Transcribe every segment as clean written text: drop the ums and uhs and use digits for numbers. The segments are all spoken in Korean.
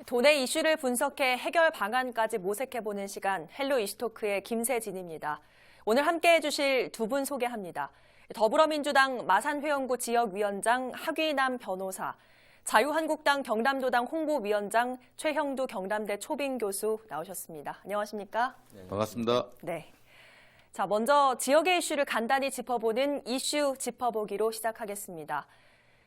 도내 이슈를 분석해 해결 방안까지 모색해보는 시간 헬로 이슈토크의 김세진입니다. 오늘 함께해 주실 두 분 소개합니다. 더불어민주당 마산회원구 지역위원장 하귀남 변호사, 자유한국당 경남도당 홍보위원장 최형두 경남대 초빙 교수 나오셨습니다. 안녕하십니까? 네, 반갑습니다. 네. 자, 먼저 지역의 이슈를 간단히 짚어보는 이슈 짚어보기로 시작하겠습니다.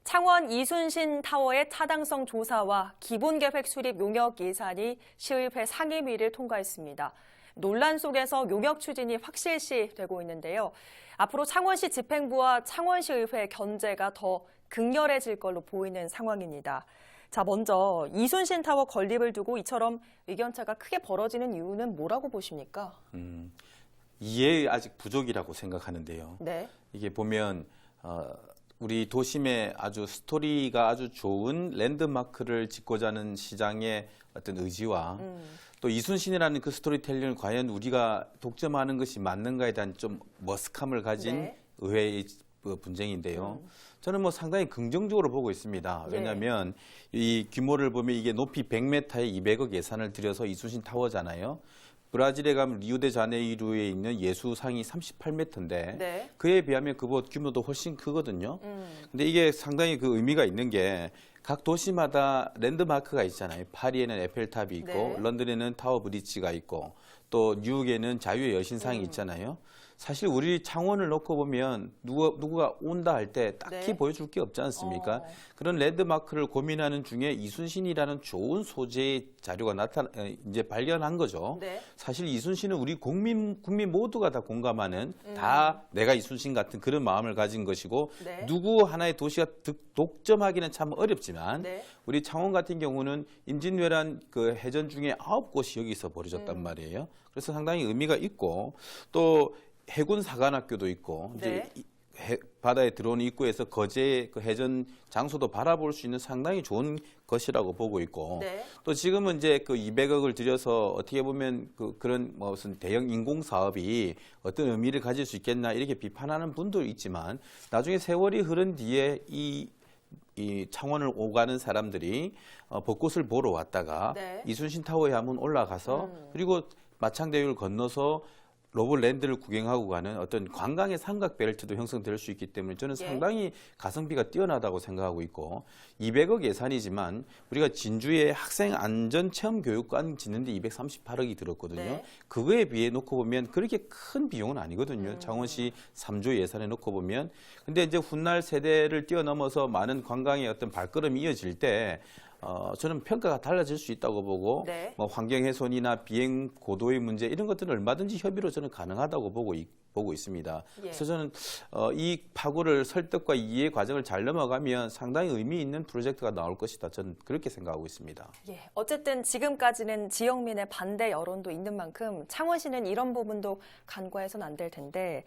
창원 이순신 타워의 타당성 조사와 기본계획 수립 용역 예산이 시의회 상임위를 통과했습니다. 논란 속에서 용역 추진이 확실시되고 있는데요. 앞으로 창원시 집행부와 창원시의회 견제가 더 극렬해질 걸로 보이는 상황입니다. 자, 먼저 이순신 타워 건립을 두고 이처럼 의견차가 크게 벌어지는 이유는 뭐라고 보십니까? 이해 아직 부족이라고 생각하는데요. 네. 이게 보면 우리 도심에 아주 스토리가 아주 좋은 랜드마크를 짓고자 하는 시장의 어떤 의지와 또 이순신이라는 그 스토리텔링을 과연 우리가 독점하는 것이 맞는가에 대한 좀 머쓱함을 가진 네. 의회의 분쟁인데요. 저는 뭐 상당히 긍정적으로 보고 있습니다. 왜냐하면 이 규모를 보면 이게 높이 100m에 200억 예산을 들여서 이순신 타워잖아요. 브라질에 가면 리우데자네이루에 있는 예수상이 38m인데 네. 그에 비하면 그보다 규모도 훨씬 크거든요. 근데 이게 상당히 그 의미가 있는 게 각 도시마다 랜드마크가 있잖아요. 파리에는 에펠탑이 있고 네. 런던에는 타워 브릿지가 있고 또 뉴욕에는 자유의 여신상이 있잖아요. 사실 우리 창원을 놓고 보면 누구가 온다 할 때 딱히 네. 보여줄 게 없지 않습니까? 그런 랜드마크를 고민하는 중에 이순신이라는 좋은 소재의 자료가 이제 발견한 거죠. 네. 사실 이순신은 우리 국민 모두가 다 공감하는 다 내가 이순신 같은 그런 마음을 가진 것이고 네. 누구 하나의 도시가 독점하기는 참 어렵지만 네. 우리 창원 같은 경우는 임진왜란 그 해전 중에 9곳이 여기서 벌어졌단 말이에요. 그래서 상당히 의미가 있고 또 해군 사관학교도 있고 네. 이제 바다에 들어오는 입구에서 거제 그 해전 장소도 바라볼 수 있는 상당히 좋은 것이라고 보고 있고 네. 또 지금은 이제 그 200억을 들여서 어떻게 보면 그런 무슨 대형 인공 사업이 어떤 의미를 가질 수 있겠나 이렇게 비판하는 분도 있지만 나중에 세월이 흐른 뒤에 이 창원을 오가는 사람들이 벚꽃을 보러 왔다가 네. 이순신 타워에 한번 올라가서 그리고 마창대교를 건너서 로봇랜드를 구경하고 가는 어떤 관광의 삼각벨트도 형성될 수 있기 때문에 저는 상당히 가성비가 뛰어나다고 생각하고 있고 200억 예산이지만 우리가 진주에 학생안전체험교육관 짓는데 238억이 들었거든요. 네. 그거에 비해 놓고 보면 그렇게 큰 비용은 아니거든요. 창원시 3조 예산에 놓고 보면. 근데 이제 훗날 세대를 뛰어넘어서 많은 관광의 어떤 발걸음이 이어질 때 저는 평가가 달라질 수 있다고 보고 네. 뭐 환경훼손이나 비행 고도의 문제 이런 것들은 얼마든지 협의로 저는 가능하다고 보고 있습니다. 그래서 저는 이 파고를 설득과 이해 과정을 잘 넘어가면 상당히 의미 있는 프로젝트가 나올 것이다. 저는 그렇게 생각하고 있습니다. 예, 어쨌든 지금까지는 지역민의 반대 여론도 있는 만큼 창원시는 이런 부분도 간과해서는 안 될 텐데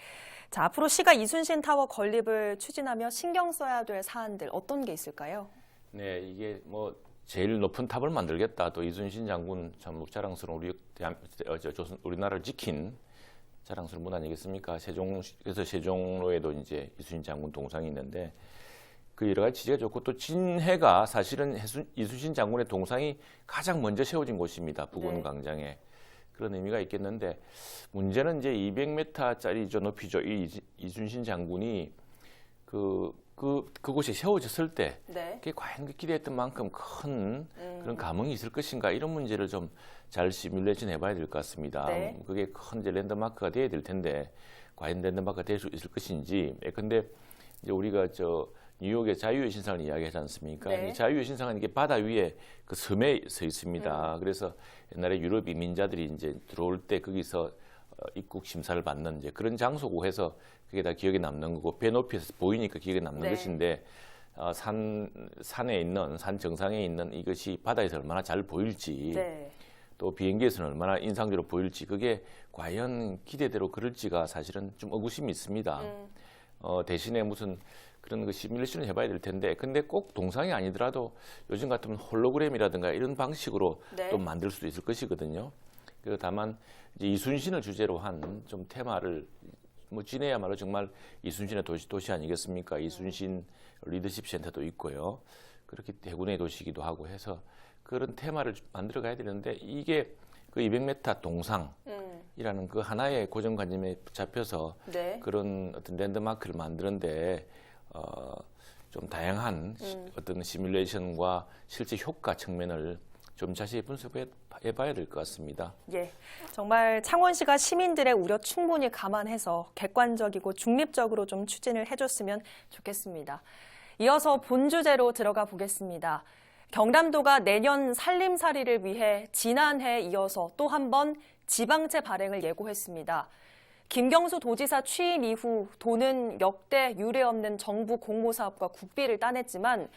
자, 앞으로 시가 이순신 타워 건립을 추진하며 신경 써야 될 사안들 어떤 게 있을까요? 네, 이게 뭐 제일 높은 탑을 만들겠다. 또 이순신 장군 참 자랑스러운 우리나라를 지킨 자랑스러운 분 아니겠습니까? 그래서 세종로에도 이제 이순신 장군 동상이 있는데 그 여러 가지 지지가 좋고 또 진해가 사실은 이순신 장군의 동상이 가장 먼저 세워진 곳입니다. 부군광장에. 그런 의미가 있겠는데 문제는 이제 200m짜리 높이죠. 이순신 장군이 그곳이 세워졌을 때 그게 과연 기대했던 만큼 큰 그런 감흥이 있을 것인가 이런 문제를 좀 잘 시뮬레이션 해봐야 될 것 같습니다. 네. 그게 큰 이제 랜드마크가 돼야 될 텐데 과연 랜드마크가 될 수 있을 것인지. 근데 이제 우리가 뉴욕의 자유의 신상을 이야기하지 않습니까? 네. 이 자유의 신상은 이게 바다 위에 그 섬에 서 있습니다. 그래서 옛날에 유럽 이민자들이 이제 들어올 때 거기서 입국 심사를 받는 이제 그런 장소고 해서 그게 다 기억에 남는 거고 배 높이에서 보이니까 기억에 남는 것인데 산에 있는 산 정상에 있는 이것이 바다에서 얼마나 잘 보일지 또 비행기에서는 얼마나 인상적으로 보일지 그게 과연 기대대로 그럴지가 사실은 좀 의구심이 있습니다. 대신에 무슨 그런 그 시뮬레이션을 해봐야 될 텐데 근데 꼭 동상이 아니더라도 요즘 같으면 홀로그램이라든가 이런 방식으로 또 만들 수도 있을 것이거든요. 그리고 다만 이제 이순신을 주제로 한 좀 테마를 뭐 진해야말로 정말 이순신의 도시 아니겠습니까? 이순신 리더십 센터도 있고요. 그렇게 대군의 도시이기도 하고 해서 그런 테마를 만들어 가야 되는데 이게 그 200m 동상이라는 그 하나의 고정관념에 잡혀서 네. 그런 어떤 랜드마크를 만드는데 좀 다양한 어떤 시뮬레이션과 실제 효과 측면을 좀 자세히 분석해 봐야 될 것 같습니다. 예, 정말 창원시가 시민들의 우려 충분히 감안해서 객관적이고 중립적으로 좀 추진을 해줬으면 좋겠습니다. 이어서 본 주제로 들어가 보겠습니다. 경남도가 내년 살림살이를 위해 지난해에 이어서 또 한 번 지방채 발행을 예고했습니다. 김경수 도지사 취임 이후 도는 역대 유례없는 정부 공모사업과 국비를 따냈지만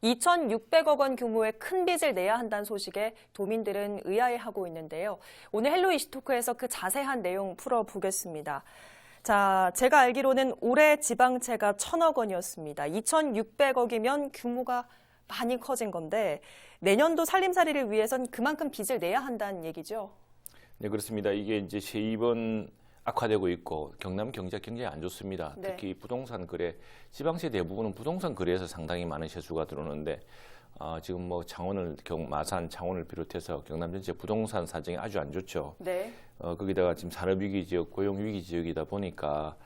2,600억 원 규모의 큰 빚을 내야 한다는 소식에 도민들은 의아해하고 있는데요. 오늘 헬로 이슈토크에서 그 자세한 내용 풀어보겠습니다. 자, 제가 알기로는 올해 지방채가 1,000억 원이었습니다. 2,600억이면 규모가 많이 커진 건데 내년도 살림살이를 위해선 그만큼 빚을 내야 한다는 얘기죠. 네, 그렇습니다. 이게 이제 세입은 악화되고 있고 경남 경제가 굉장히 안 좋습니다. 네. 특히 부동산 거래, 지방세 대부분은 부동산 거래에서 상당히 많은 세수가 들어오는데 지금 뭐 마산, 창원을 비롯해서 경남 전체 부동산 사정이 아주 안 좋죠. 네. 거기다가 지금 산업위기 지역, 고용위기 지역이다 보니까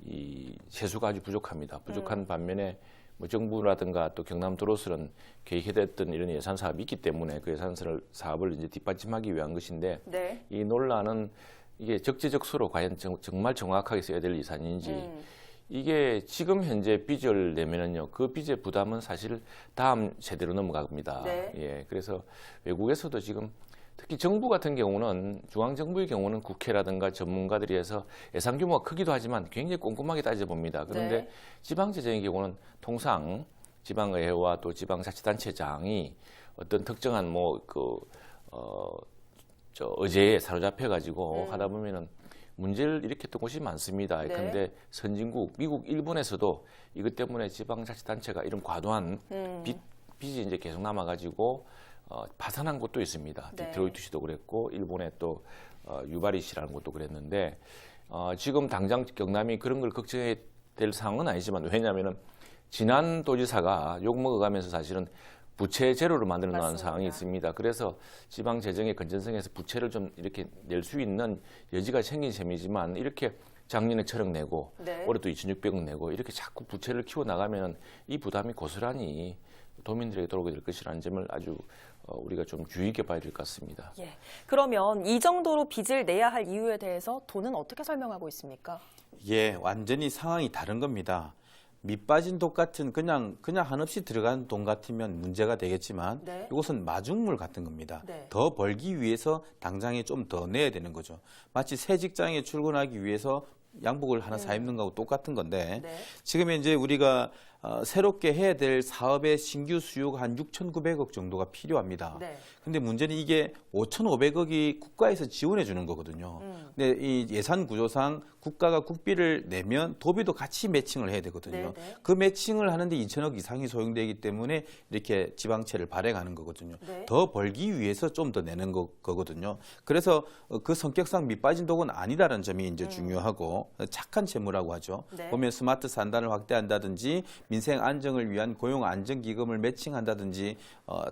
이 세수가 아주 부족합니다. 부족한 반면에 뭐 정부라든가 또 경남도로서는 계획했던 이런 예산 사업이 있기 때문에 그 예산 사업을 이제 뒷받침하기 위한 것인데 네. 이 논란은 이게 적재적소로 과연 정말 정확하게 써야 될 예산인지 이게 지금 현재 빚을 내면은요 그 빚의 부담은 사실 다음 세대로 넘어갑니다. 네. 예, 그래서 외국에서도 지금 특히 정부 같은 경우는 중앙정부의 경우는 국회라든가 전문가들이 해서 예산 규모가 크기도 하지만 굉장히 꼼꼼하게 따져봅니다. 그런데 네. 지방재정의 경우는 통상 지방의회와 또 지방자치단체장이 어떤 특정한 의제에 사로잡혀가지고 하다 보면은 문제를 일으켰던 곳이 많습니다. 네. 그런데 선진국, 미국, 일본에서도 이것 때문에 지방자치단체가 이런 과도한 빚이 이제 계속 남아가지고 파산한 곳도 있습니다. 네. 디트로이트시도 그랬고 일본의 또 유바리시라는 곳도 그랬는데 지금 당장 경남이 그런 걸 걱정해야 될 상황은 아니지만 왜냐하면은 지난 도지사가 욕 먹어가면서 사실은 부채 제로를 만들어 놓은 맞습니다. 상황이 있습니다. 그래서 지방 재정의 건전성에서 부채를 좀 이렇게 낼 수 있는 여지가 생긴 셈이지만 이렇게 작년에 1,000억 내고 네. 올해 또 2,600억 내고 이렇게 자꾸 부채를 키워 나가면 이 부담이 고스란히 도민들에게 돌아오게 될 것이라는 점을 아주 우리가 좀 주의 있게 봐야 될 것 같습니다. 예. 그러면 이 정도로 빚을 내야 할 이유에 대해서 도는 어떻게 설명하고 있습니까? 예, 완전히 상황이 다른 겁니다. 밑빠진 독 같은 그냥 한없이 들어간 돈 같으면 문제가 되겠지만 네. 이것은 마중물 같은 겁니다. 네. 더 벌기 위해서 당장에 좀 더 내야 되는 거죠. 마치 새 직장에 출근하기 위해서 양복을 하나 사 입는 거하고 똑같은 건데 네. 지금 이제 우리가 새롭게 해야 될 사업의 신규 수요가 한 6,900억 정도가 필요합니다. 네. 근데 문제는 이게 5,500억이 국가에서 지원해 주는 거거든요. 근데 이 예산 구조상 국가가 국비를 내면 도비도 같이 매칭을 해야 되거든요. 네, 네. 그 매칭을 하는데 2,000억 이상이 소용되기 때문에 이렇게 지방채를 발행하는 거거든요. 네. 더 벌기 위해서 좀 더 내는 거거든요. 그래서 그 성격상 밑빠진 독은 아니다라는 점이 이제 중요하고 착한 채무라고 하죠. 네. 보면 스마트 산단을 확대한다든지 민생 안정을 위한 고용 안정 기금을 매칭한다든지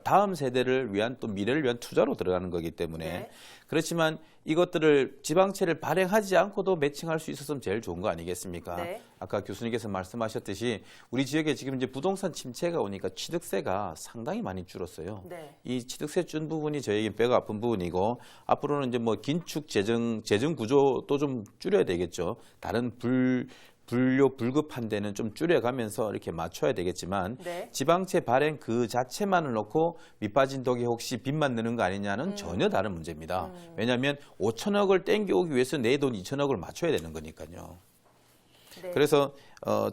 다음 세대를 위한 또 미래를 위한 투자로 들어가는 거기 때문에 네. 그렇지만 이것들을 지방채를 발행하지 않고도 매칭할 수 있었으면 제일 좋은 거 아니겠습니까? 네. 아까 교수님께서 말씀하셨듯이 우리 지역에 지금 이제 부동산 침체가 오니까 취득세가 상당히 많이 줄었어요. 네. 이 취득세 준 부분이 저에게 뼈가 아픈 부분이고 앞으로는 이제 뭐 긴축 재정 구조도 좀 줄여야 되겠죠. 다른 불료 불급한 데는 좀 줄여가면서 이렇게 맞춰야 되겠지만 네. 지방채 발행 그 자체만을 놓고 밑빠진 독이 혹시 빚만 내는 거 아니냐는 전혀 다른 문제입니다. 왜냐하면 5천억을 땡겨오기 위해서 내 돈 2천억을 맞춰야 되는 거니까요. 네. 그래서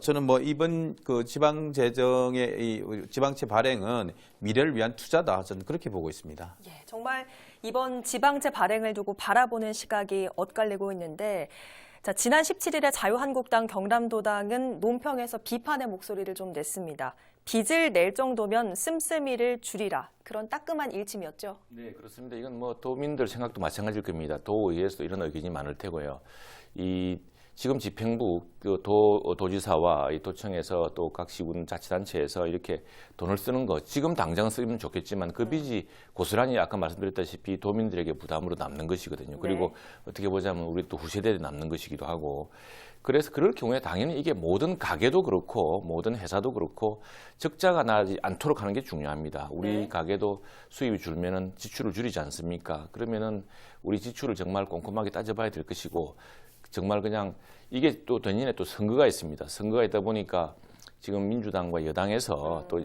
저는 뭐 이번 그 지방 재정의 이 지방채 발행은 미래를 위한 투자다 저는 그렇게 보고 있습니다. 예, 정말 이번 지방채 발행을 두고 바라보는 시각이 엇갈리고 있는데 자, 지난 17일에 자유한국당 경남도당은 논평에서 비판의 목소리를 좀 냈습니다. 빚을 낼 정도면 씀씀이를 줄이라. 그런 따끔한 일침이었죠. 네, 그렇습니다. 이건 뭐 도민들 생각도 마찬가지일 겁니다. 도의회에서도 이런 의견이 많을 테고요. 이 지금 집행부 도지사와 이 도청에서 또 각 시군 자치단체에서 이렇게 돈을 쓰는 거 지금 당장 쓰면 좋겠지만 그 빚이 고스란히 아까 말씀드렸다시피 도민들에게 부담으로 남는 것이거든요. 그리고 어떻게 보자면 우리 또 후세대에 남는 것이기도 하고 그래서 그럴 경우에 당연히 이게 모든 가게도 그렇고 모든 회사도 그렇고 적자가 나지 않도록 하는 게 중요합니다. 우리 가게도 수입이 줄면은 지출을 줄이지 않습니까? 그러면은 우리 지출을 정말 꼼꼼하게 따져봐야 될 것이고 정말 그냥 이게 또 내년에 또 선거가 있습니다. 선거가 있다 보니까 지금 민주당과 여당에서 또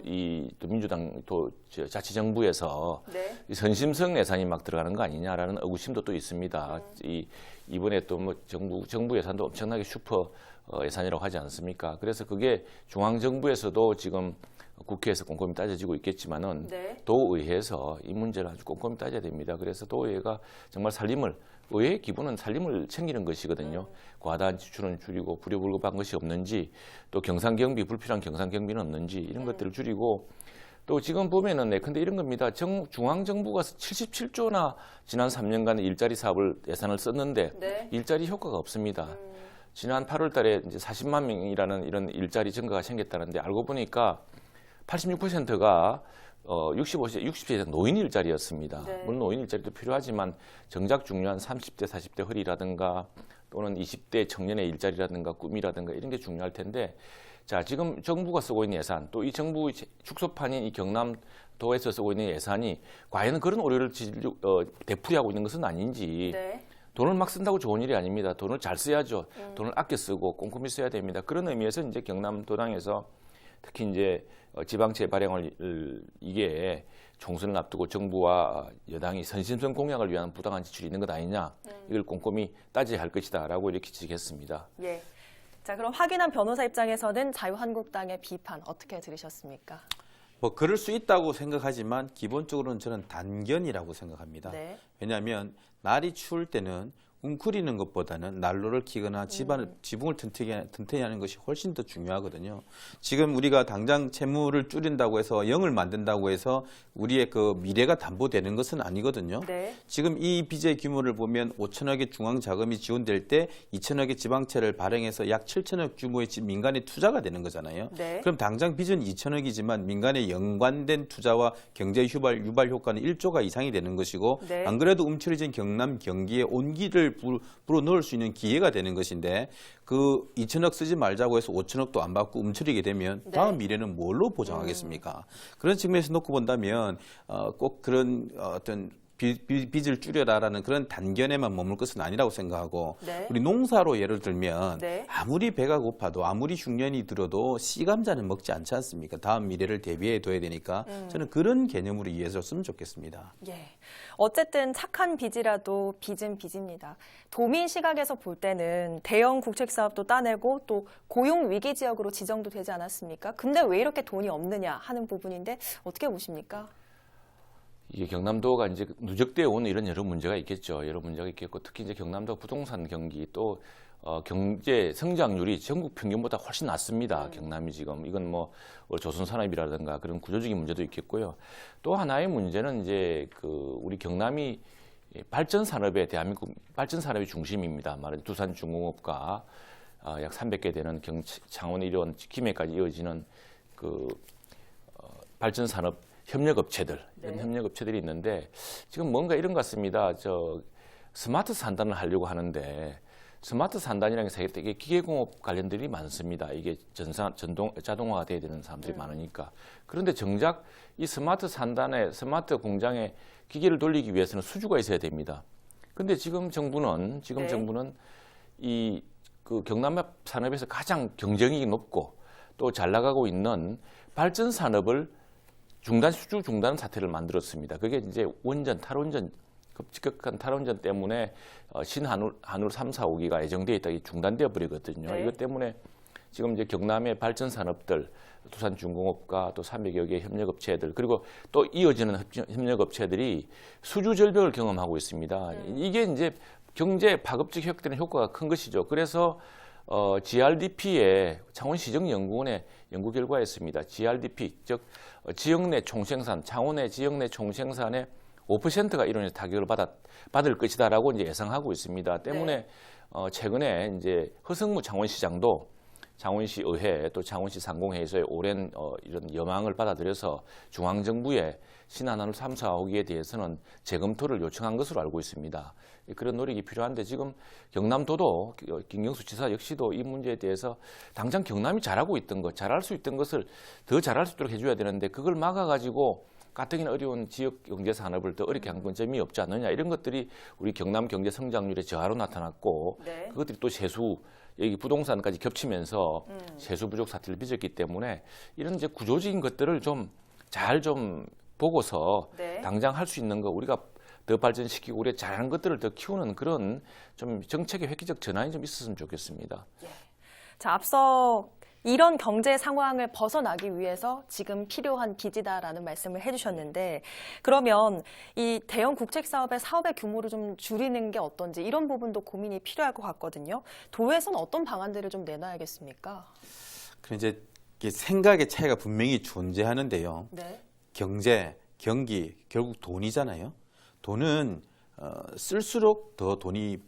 민주당 또 자치정부에서 이 선심성 예산이 막 들어가는 거 아니냐라는 의구심도 또 있습니다. 이번에 또 뭐 정부 예산도 엄청나게 슈퍼 예산이라고 하지 않습니까? 그래서 그게 중앙정부에서도 지금 국회에서 꼼꼼히 따져지고 있겠지만은 도의회에서 이 문제를 아주 꼼꼼히 따져야 됩니다. 그래서 도의회가 정말 의회의 기본은 살림을 챙기는 것이거든요. 과다한 지출은 줄이고 불효불급한 것이 없는지 또 경상경비 불필요한 경상경비는 없는지 이런 것들을 줄이고 또 지금 보면은 근데 이런 겁니다. 중앙정부가 77조나 지난 3년간 일자리 사업을 예산을 썼는데 일자리 효과가 없습니다. 지난 8월 달에 이제 40만 명이라는 이런 일자리 증가가 생겼다는데 알고 보니까 86%가 60세 이상 노인 일자리였습니다. 물론 노인 일자리도 필요하지만 정작 중요한 30대, 40대 허리라든가 또는 20대 청년의 일자리라든가 꿈이라든가 이런 게 중요할 텐데 자, 지금 정부가 쓰고 있는 예산 또 이 정부 축소판인 이 경남도에서 쓰고 있는 예산이 과연 그런 오류를 되풀이하고 있는 것은 아닌지 돈을 막 쓴다고 좋은 일이 아닙니다. 돈을 잘 써야죠. 돈을 아껴 쓰고 꼼꼼히 써야 됩니다. 그런 의미에서 이제 경남도당에서 특히 이제 지방채 발행을 이게 총선을 앞두고 정부와 여당이 선심성 공약을 위한 부당한 지출이 있는 것 아니냐 이걸 꼼꼼히 따져야 할 것이다라고 이렇게 지적했습니다. 예. 자, 그럼 확인한 변호사 입장에서는 자유한국당의 비판 어떻게 들으셨습니까? 뭐 그럴 수 있다고 생각하지만 기본적으로는 저는 단견이라고 생각합니다. 왜냐하면 날이 추울 때는 웅크리는 것보다는 난로를 켜거나 지붕을 튼튼히 하는 것이 훨씬 더 중요하거든요. 지금 우리가 당장 채무를 줄인다고 해서 0을 만든다고 해서 우리의 그 미래가 담보되는 것은 아니거든요. 지금 이 빚의 규모를 보면 5천억의 중앙자금이 지원될 때 2천억의 지방채를 발행해서 약 7천억 규모의 민간의 투자가 되는 거잖아요. 그럼 당장 빚은 2천억이지만 민간의 연관된 투자와 경제 유발 효과는 1조가 이상이 되는 것이고 안 그래도 움츠러진 경남 경기에 온기를 불어넣을 수 있는 기회가 되는 것인데 그 2천억 쓰지 말자고 해서 5천억도 안 받고 움츠리게 되면 다음 미래는 뭘로 보장하겠습니까? 그런 측면에서 놓고 본다면 꼭 그런 어떤 빚을 줄여라라는 그런 단견에만 머물 것은 아니라고 생각하고 우리 농사로 예를 들면 아무리 배가 고파도 아무리 흉년이 들어도 씨감자는 먹지 않지 않습니까? 다음 미래를 대비해 둬야 되니까 저는 그런 개념으로 이해했으면 좋겠습니다. 예. 어쨌든 착한 빚이라도 빚은 빚입니다. 도민 시각에서 볼 때는 대형 국책 사업도 따내고 또 고용 위기 지역으로 지정도 되지 않았습니까? 근데 왜 이렇게 돈이 없느냐 하는 부분인데 어떻게 보십니까? 이게 경남도가 이제 누적되어 온 이런 여러 문제가 있겠죠. 여러 문제가 있겠고 특히 이제 경남도 부동산 경기 또 경제 성장률이 전국 평균보다 훨씬 낮습니다. 경남이 지금 이건 뭐 조선산업이라든가 그런 구조적인 문제도 있겠고요. 또 하나의 문제는 이제 그 우리 경남이 발전 산업의 대한민국 발전 산업의 중심입니다. 말하자면 두산중공업과 약 300개 되는 창원 이런 김해까지 이어지는 그 발전 산업 협력업체들 이런 협력업체들이 있는데 지금 뭔가 이런 것 같습니다. 스마트 산단을 하려고 하는데 스마트 산단이라는 게 되게 기계공업 관련들이 많습니다. 이게 자동화가 돼야 되는 사람들이 많으니까. 그런데 정작 이 스마트 산단에 스마트 공장에 기계를 돌리기 위해서는 수주가 있어야 됩니다. 그런데 지금 정부는 이 그 경남 산업에서 가장 경쟁력이 높고 또 잘 나가고 있는 발전 산업을 수주 중단 사태를 만들었습니다. 그게 이제 탈원전 급격한 탈원전 때문에 신한울 3, 4, 5기가 예정되어 있다 중단되어 버리거든요. 이것 때문에 지금 이제 경남의 발전 산업들, 두산중공업과 또 300여 개의 협력업체들 그리고 또 이어지는 협력업체들이 수주 절벽을 경험하고 있습니다. 이게 이제 경제 파급적 회복되는 효과가 큰 것이죠. 그래서 GRDP의 창원시정연구원의 연구 결과에 있습니다. GRDP, 즉 지역 내 총생산, 창원의 지역 내 총생산의 5%가 이로 인해서 타격을 받을 것이다라고 이제 예상하고 있습니다. 때문에 최근에 이제 허성무 창원시장도 창원시 의회 또 창원시 상공회에서의 오랜 이런 여망을 받아들여서 중앙정부의 신한원을 3, 4호기에 대해서는 재검토를 요청한 것으로 알고 있습니다. 그런 노력이 필요한데 지금 경남도도 김경수 지사 역시도 이 문제에 대해서 당장 경남이 잘하고 있던 것, 잘할 수 있던 것을 더 잘할 수 있도록 해줘야 되는데 그걸 막아가지고 가뜩이나 어려운 지역 경제 산업을 더 어렵게 한 건 점이 없지 않느냐 이런 것들이 우리 경남 경제 성장률의 저하로 나타났고 네. 그것들이 또 세수 여기 부동산까지 겹치면서 세수 부족 사태를 빚었기 때문에 이런 이제 구조적인 것들을 좀 잘 좀 보고서 네. 당장 할 수 있는 거 우리가 더 발전시키고 우리가 잘하는 것들을 더 키우는 그런 좀 정책의 획기적 전환이 좀 있었으면 좋겠습니다. 자, 앞서 이런 경제 상황을 벗어나기 위해서 지금 필요한 빚이다라는 말씀을 해주셨는데 그러면 이 대형 국책 사업의 사업의 규모를 좀 줄이는 게 어떤지 이런 부분도 고민이 필요할 것 같거든요. 도에서는 어떤 방안들을 좀 내놔야겠습니까? 그 이제 이게 생각의 차이가 분명히 존재하는데요. 네. 경제, 경기, 결국 돈이잖아요. 돈은 쓸수록 더 돈이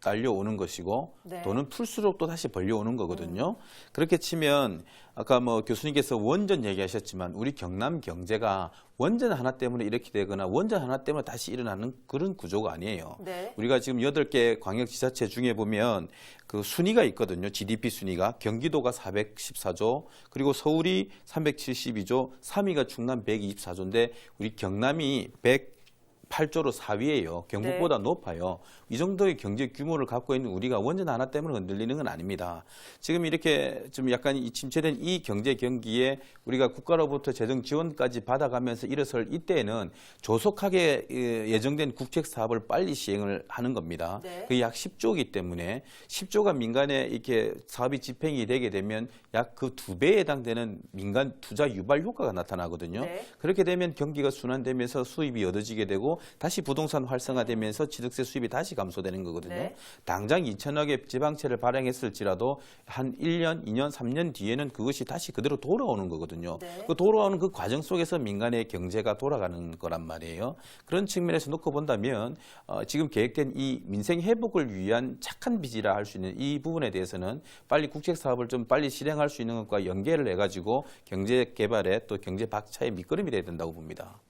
딸려오는 것이고 네. 돈은 풀수록 또 다시 벌려오는 거거든요. 그렇게 치면 아까 뭐 교수님께서 원전 얘기하셨지만 우리 경남 경제가 원전 하나 때문에 이렇게 되거나 원전 하나 때문에 다시 일어나는 그런 구조가 아니에요. 네. 우리가 지금 8개 광역지자체 중에 보면 그 순위가 있거든요. GDP 순위가 경기도가 414조 그리고 서울이 372조 3위가 충남 124조인데 우리 경남이 108조로 4위예요. 경북보다 높아요. 이 정도의 경제 규모를 갖고 있는 우리가 원전 하나 때문에 흔들리는 건 아닙니다. 지금 이렇게 좀 약간 이 침체된 이 경제 경기에 우리가 국가로부터 재정 지원까지 받아가면서 일어설 이때에는 조속하게 예정된 국책 사업을 빨리 시행을 하는 겁니다. 네. 그게 약 10조이기 때문에 10조가 민간에 이렇게 사업이 집행이 되게 되면 약 그 2배에 해당되는 민간 투자 유발 효과가 나타나거든요. 네. 그렇게 되면 경기가 순환되면서 수입이 얻어지게 되고 다시 부동산 활성화되면서 취득세 수입이 다시 감소되는 거거든요. 네. 당장 2천억의 지방채를 발행했을지라도 한 1년, 2년, 3년 뒤에는 그것이 다시 그대로 돌아오는 거거든요. 네. 그 돌아오는 그 과정 속에서 민간의 경제가 돌아가는 거란 말이에요. 그런 측면에서 놓고 본다면 지금 계획된 이 민생 회복을 위한 착한 빚이라 할 수 있는 이 부분에 대해서는 빨리 국책 사업을 좀 빨리 실행할 수 있는 것과 연계를 해가지고 경제 개발에 또 경제 박차의 밑거름이 돼야 된다고 봅니다.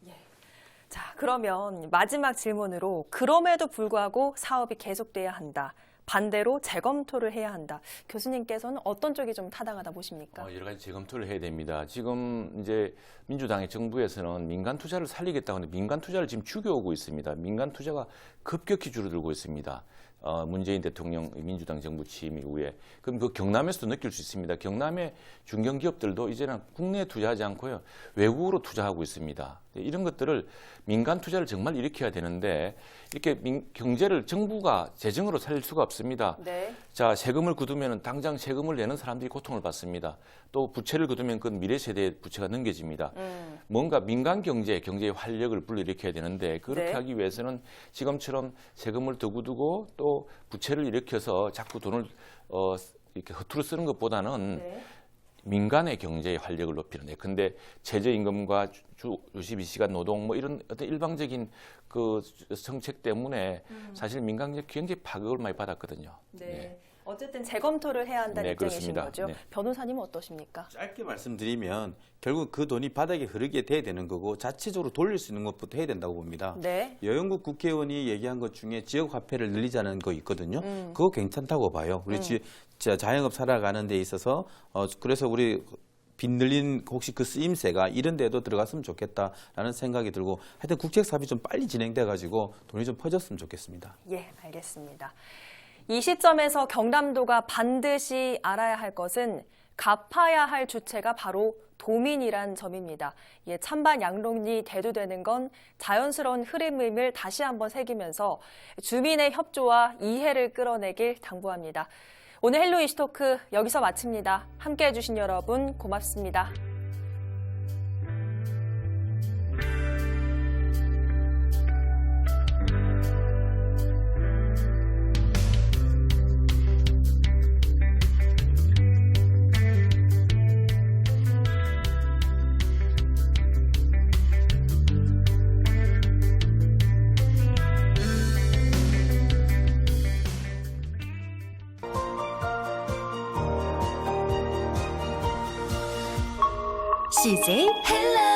자, 그러면 마지막 질문으로 그럼에도 불구하고 사업이 계속돼야 한다. 반대로 재검토를 해야 한다. 교수님께서는 어떤 쪽이 좀 타당하다 보십니까? 여러 가지 재검토를 해야 됩니다. 지금 이제 민주당의 정부에서는 민간 투자를 살리겠다고 하는데 민간 투자를 지금 죽여오고 있습니다. 민간 투자가 급격히 줄어들고 있습니다. 문재인 대통령 민주당 정부 취임 이후에 그럼 그 경남에서도 느낄 수 있습니다. 경남의 중견기업들도 이제는 국내에 투자하지 않고요 외국으로 투자하고 있습니다. 이런 것들을 민간 투자를 정말 일으켜야 되는데 이렇게 경제를 정부가 재정으로 살릴 수가 없습니다. 네. 자, 세금을 거두면 당장 세금을 내는 사람들이 고통을 받습니다. 또 부채를 거두면 그건 미래 세대의 부채가 넘겨집니다. 뭔가 민간 경제의 활력을 불러일으켜야 되는데 그렇게 네. 하기 위해서는 지금처럼 세금을 더 굳고 또 부채를 일으켜서 자꾸 돈을 이렇게 허투루 쓰는 것보다는 네. 민간의 경제의 활력을 높이는. 근데 최저임금과 주 52시간 노동 뭐 이런 어떤 일방적인 그 정책 때문에 사실 민간 경제 파격을 많이 받았거든요. 네. 어쨌든 재검토를 해야 한다는 네, 입장이신 그렇습니다. 거죠. 네. 변호사님은 어떠십니까? 짧게 말씀드리면 결국 그 돈이 바닥에 흐르게 돼야 되는 거고 자체적으로 돌릴 수 있는 것부터 해야 된다고 봅니다. 네. 여영국 국회의원이 얘기한 것 중에 지역 화폐를 늘리자는 거 있거든요. 그거 괜찮다고 봐요. 우리 자영업 살아가는 데 있어서 그래서 우리 빚 늘린 혹시 그 쓰임새가 이런 데도 들어갔으면 좋겠다라는 생각이 들고 하여튼 국책 사업이 좀 빨리 진행돼 가지고 돈이 좀 퍼졌으면 좋겠습니다. 예, 알겠습니다. 이 시점에서 경남도가 반드시 알아야 할 것은 갚아야 할 주체가 바로 도민이란 점입니다. 예, 찬반 양론이 대두되는 건 자연스러운 흐름임을 다시 한번 새기면서 주민의 협조와 이해를 끌어내길 당부합니다. 오늘 헬로 이슈토크 여기서 마칩니다. 함께해 주신 여러분 고맙습니다. CJ 헬로